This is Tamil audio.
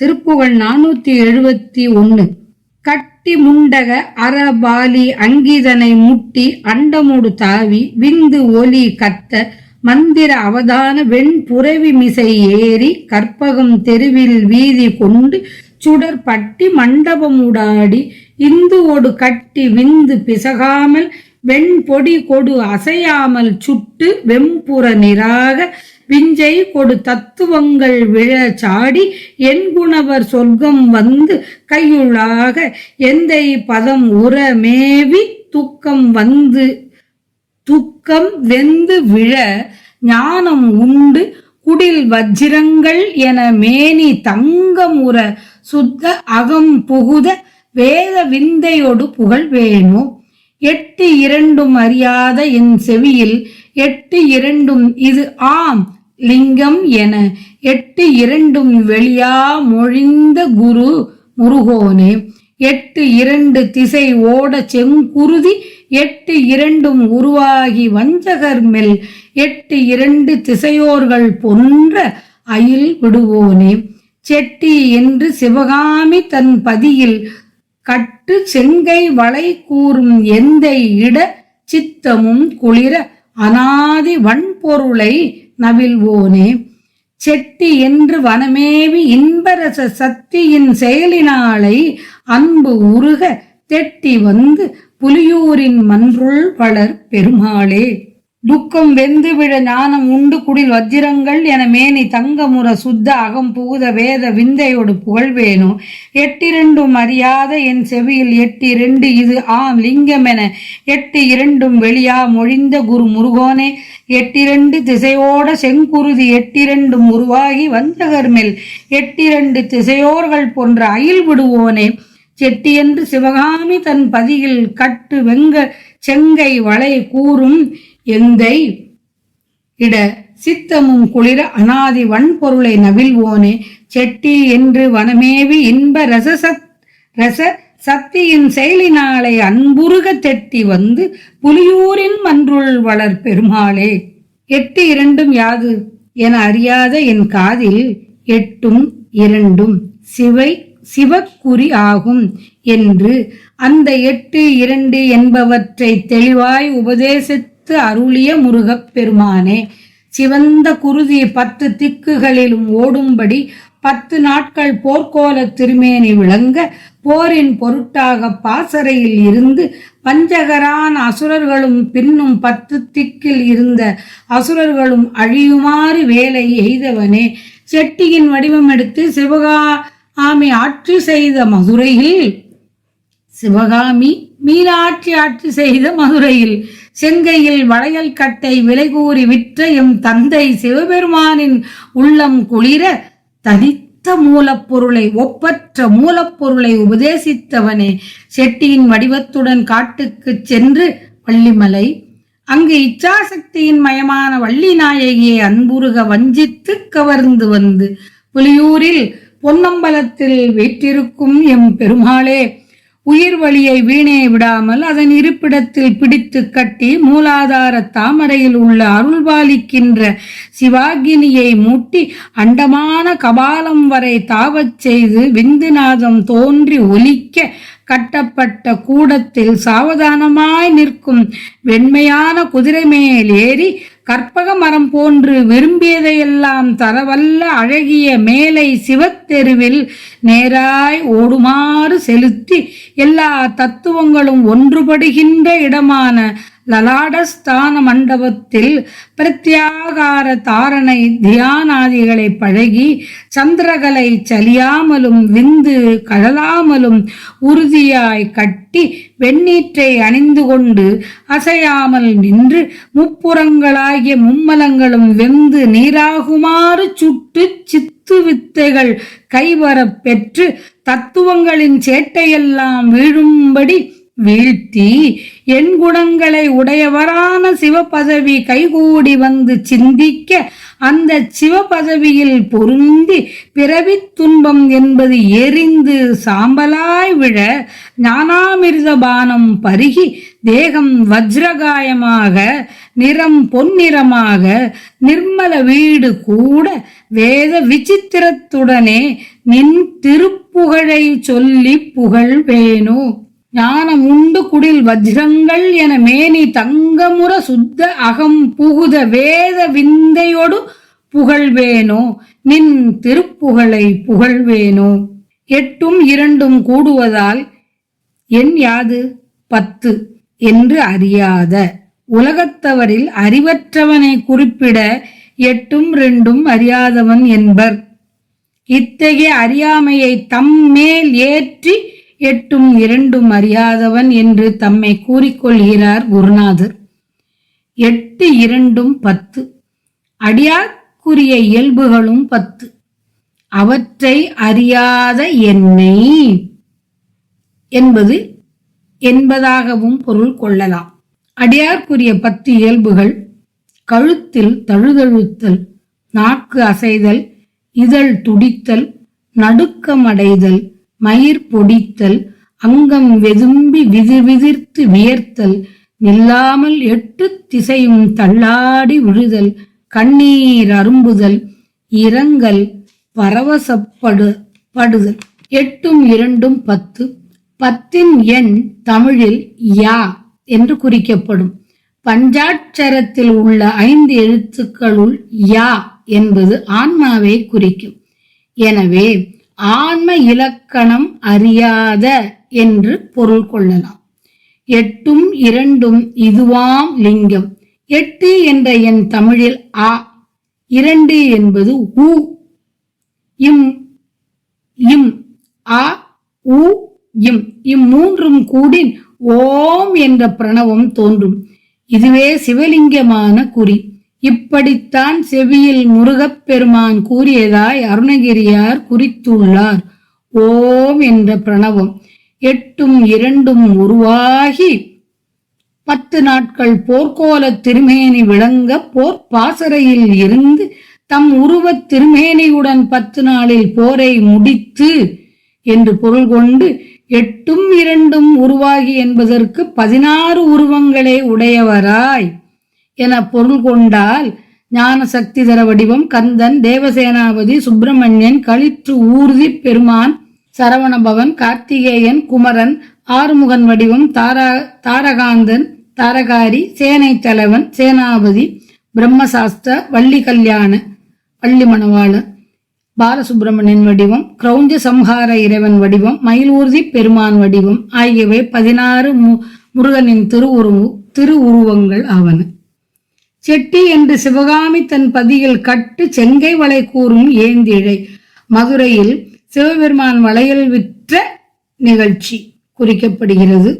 திருப்புகழ் 471. கட்டி முண்டக அறபாலி அங்கிதனை முட்டி அண்டமுடு தாவி விந்து ஒலி கத்த மந்திர அவதான வெண்புறவி மிசை ஏறி கற்பகம் தெருவில் வீதி கொண்டு சுடர் பட்டி மண்டபமுடாடி இந்துவோடு கட்டி விந்து பிசகாமல் வெண்பொடி கொடு அசையாமல் சுட்டு வெம்புற நிராக விஞ்சை கொடு தத்துவங்கள் விழ சாடி என் குணவர் சொர்க்கம் வந்து கையுளாக எந்தை பதம் உரமேவி துக்கம் வெந்து விழ ஞானம் உண்டு குடில் வஜ்ரங்கள் என மேனி தங்கம் உற சுத்த அகம் புகுத வேத விந்தையோடு புகழ் வேணோ. 8 இரண்டும் அறியாத என் செவியில் 8 இரண்டும் இது ஆம் லிங்கம் என 8 இரண்டும் வெளியா மொழிந்த குரு முருகோனே. 8 இரண்டு திசை ஓட செங்குருதி 8 இரண்டும் உருவாகி வஞ்சகர் மெல் 8 இரண்டு திசையோர்கள் பொன்ற அயில் விடுவோனே. செட்டி என்று சிவகாமி தன் பதியில் கட்டு செங்கை வளை கூறும் எந்தை இட சித்தமும் குளிர அனாதி வன்பொருளை நவில்வோனே. செட்டி என்று வனமேவி இன்பரச சக்தியின் செயலினாலை அன்பு உருக தெட்டி வந்து புலியூரின் மன்றுள் வளர் பெருமாளே. துக்கம் வெந்து விழ ஞானம் உண்டு குடில் வஜ்ரங்கள் என மேனி தங்கமுற சுத்த அகம் புகுத வேத விந்தையோடு புகழ்வேனோ. 8 இரண்டும் அறியாத என் செவியில் 8 இரண்டு இது ஆம் லிங்கம் என 8 இரண்டும் வெளியா மொழிந்த குரு முருகோனே. 8 இரண்டு திசையோட செங்குருதி 8 இரண்டும் உருவாகி வஞ்சகர் மேல் 8 இரண்டு திசையோர்கள் போன்ற அயில் விடுவோனே. செட்டி என்று சிவகாமி தன் பதியில் கட்டு செங்கை வளை கூறும் எந்தை இட சித்தமும் குளிர அனாதி வன்பொருளை நவில்வோனே. செட்டி என்று வனமேவி இன்ப ரச சக்தியின் செயலினாலை அன்புருக தெட்டி வந்து புலியூரின் மன்றுள் வளர் பெருமாளே. 8 இரண்டும் யாது என அறியாத என் காதில் 8 இரண்டும் சிவக்குறி ஆகும் என்று அந்த 8 இரண்டு என்பவற்றை தெளிவாய் உபதேசித்து அருளிய முருகப் பெருமானே. சிவந்த குருதி 10 திக்குகளிலும் ஓடும்படி 10 நாட்கள் போர்க்கோல திருமேனி விளங்க போரின் பொருட்டாக பாசறையில் இருந்து பஞ்சகரான அசுரர்களும் பின்னும் 10 திக்கில் இருந்த அசுரர்களும் அழியுமாறு வேலை எய்தவனே. செட்டியின் வடிவம் எடுத்து சிவகாமி ஆட்சி செய்த மதுரையில் மீனாட்சி செய்த மதுரையில் செங்கையில் வளையல் கட்டை விலை கூறி விற்ற எம் தந்தை சிவபெருமானின் உள்ளம் குளிர தனித்த மூலப்பொருளை ஒப்பற்ற மூலப்பொருளை உபதேசித்தவனே. செட்டியின் வடிவத்துடன் காட்டுக்கு சென்று வள்ளிமலை அங்கு இச்சாசக்தியின் மயமான வள்ளி நாயகியை அன்புருக வஞ்சித்து கவர்ந்து வந்து புலியூரில் பொன்னம்பலத்தில் வீற்றிருக்கும் எம் பெருமாளே. உயிர் வழியை வீணே விடாமல் அதன் இருப்பிடத்தில் பிடித்து கட்டி மூலாதார தாமரையில் உள்ள அருள்பாலிக்கின்ற சிவாகினியை மூட்டி அண்டமான கபாலம் வரை தாவச் செய்து விந்துநாதம் தோன்றி ஒலிக்க கட்டப்பட்ட கூடத்தில் சாவதானமாய் நிற்கும் வெண்மையான குதிரை மேல் ஏறி கற்பக மரம் போன்று விரும்பியதையெல்லாம் தரவல்ல அழகிய மேலை சிவத்தெருவில் நேராய் ஓடுமாறு செலுத்தி எல்லா தத்துவங்களும் ஒன்றுபடுகின்ற இடமான லலாடஸ்தான மண்டபத்தில் பிரத்யாகார தாரணை தியானாதிகளை பழகி சந்திரகலை சலியாமலும் விந்து கழலாமலும் உறுதியாய் கட்டி வெண்ணீற்றை அணிந்து கொண்டு அசையாமல் நின்று முப்புறங்களாகிய மும்மலங்களும் வெந்து நீராகுமாறு சுட்டு சித்து வித்தைகள் கைவரப் பெற்று தத்துவங்களின் சேட்டையெல்லாம் வீழும்படி வீழ்த்தி என் குணங்களை உடையவரான சிவபதவி கைகூடி வந்து சிந்திக்க அந்த சிவபதவியில் பொருந்தி பிறவி துன்பம் என்பது எரிந்து சாம்பலாய் விழ ஞானாமிர்த பானம் பருகி தேகம் வஜ்ரகாயமாக நிறம் பொன்னிறமாக நிர்மல வீடு கூட வேத விசித்திரத்துடனே நின் திருப்புகழை சொல்லி புகழ்வேனோ. ஞானம் உண்டு குடில் வஜ்ரங்கள் என மேனி தங்கமுற சுத்த அகம் புகுத வேத விந்தையோடு புகழ்வேனோ. நின் திருப்புகழை புகழ்வேனோ. 8ம் 2ம் கூடுவதால் எண் யாது 10 என்று அறியாத உலகத்தவரில் அறிவற்றவனை குறிப்பிட 8ம் 2ம் அறியாதவன் என்பர். இத்தகைய அறியாமையை தம்மேல் ஏற்றி 8ம் 2ம் அறியாதவன் என்று தம்மை கூறிக்கொள்கிறார் குருநாதர். 8 2ம் 10. அடியார்க்குரிய இயல்புகளும் 10. அவற்றை அறியாத என்னை என்பதாகவும் பொருள் கொள்ளலாம். அடியார்க்குரிய 10 இயல்புகள்: கழுத்தில் தழுதழுத்தல், நாக்கு அசைதல், இதழ் துடித்தல், நடுக்கமடைதல், மயிர் பொடித்தல், அங்கம் வெதும்பி விதிர்விதிர்த்து வியர்த்தல், நில்லாமல் 8 திசையும் தள்ளாடி விழுதல், கண்ணீர் அரும்புதல், இரங்கல், பரவசப்படுதல். 8ம் 2ம் 10. 10ன் எண் தமிழில் யா என்று குறிக்கப்படும். பஞ்சாட்சரத்தில் உள்ள 5 எழுத்துக்களுள் யா என்பது ஆன்மாவை குறிக்கும். எனவே ஆன்ம இலக்கணம் அறியாத என்று பொருள் கொள்ளலாம். 8ம் 2ம் இதுவாம் லிங்கம். 8 என்ற எண் தமிழில் ஆ, 2 என்பது உ, இம் இம் ஆ உ இம் இம்மூன்றும் கூடின் ஓம் என்ற பிரணவம் தோன்றும். இதுவே சிவலிங்கமான குறி. இப்படித்தான் செவியில் முருகப்பெருமான் கூறியதாய் அருணகிரியார் குறித்துள்ளார். ஓம் என்ற பிரணவம் 8ம் 2ம் உருவாகி 10 நாட்கள் போர்க்கோல திருமேனி விளங்க போர் பாசறையில் இருந்து தம் உருவத் திருமேனியுடன் 10 நாளில் போரை முடித்து என்று பொருள் கொண்டு 8ம் 2ம் உருவாகி என்பதற்கு 16 உருவங்களை உடையவராய் என பொருள் கொண்டால் ஞான சக்திதர வடிவம் கந்தன், தேவசேனாபதி, சுப்பிரமணியன், களிற்று ஊர்தி பெருமான், சரவணபவன், கார்த்திகேயன், குமரன், ஆறுமுகன் வடிவம் தாரகாந்தன், தாரகாரி, சேனை தலைவன், சேனாபதி, பிரம்மசாஸ்திர, வள்ளி கல்யாண, வள்ளி மணவாளன், பாலசுப்பிரமணியன் வடிவம், கிரௌஞ்ச சம்ஹார இறைவன் வடிவம், மயிலூர்தி பெருமான் வடிவம் ஆகியவை 16 முருகனின் திருவுருவங்கள் ஆவன. செட்டி என்று சிவகாமி தன் பதியில் கட்டு செங்கை வளை கூறும் ஏந்திழை. மதுரையில் சிவபெருமான் வளையல் விற்ற நிகழ்ச்சி குறிக்கப்படுகிறது.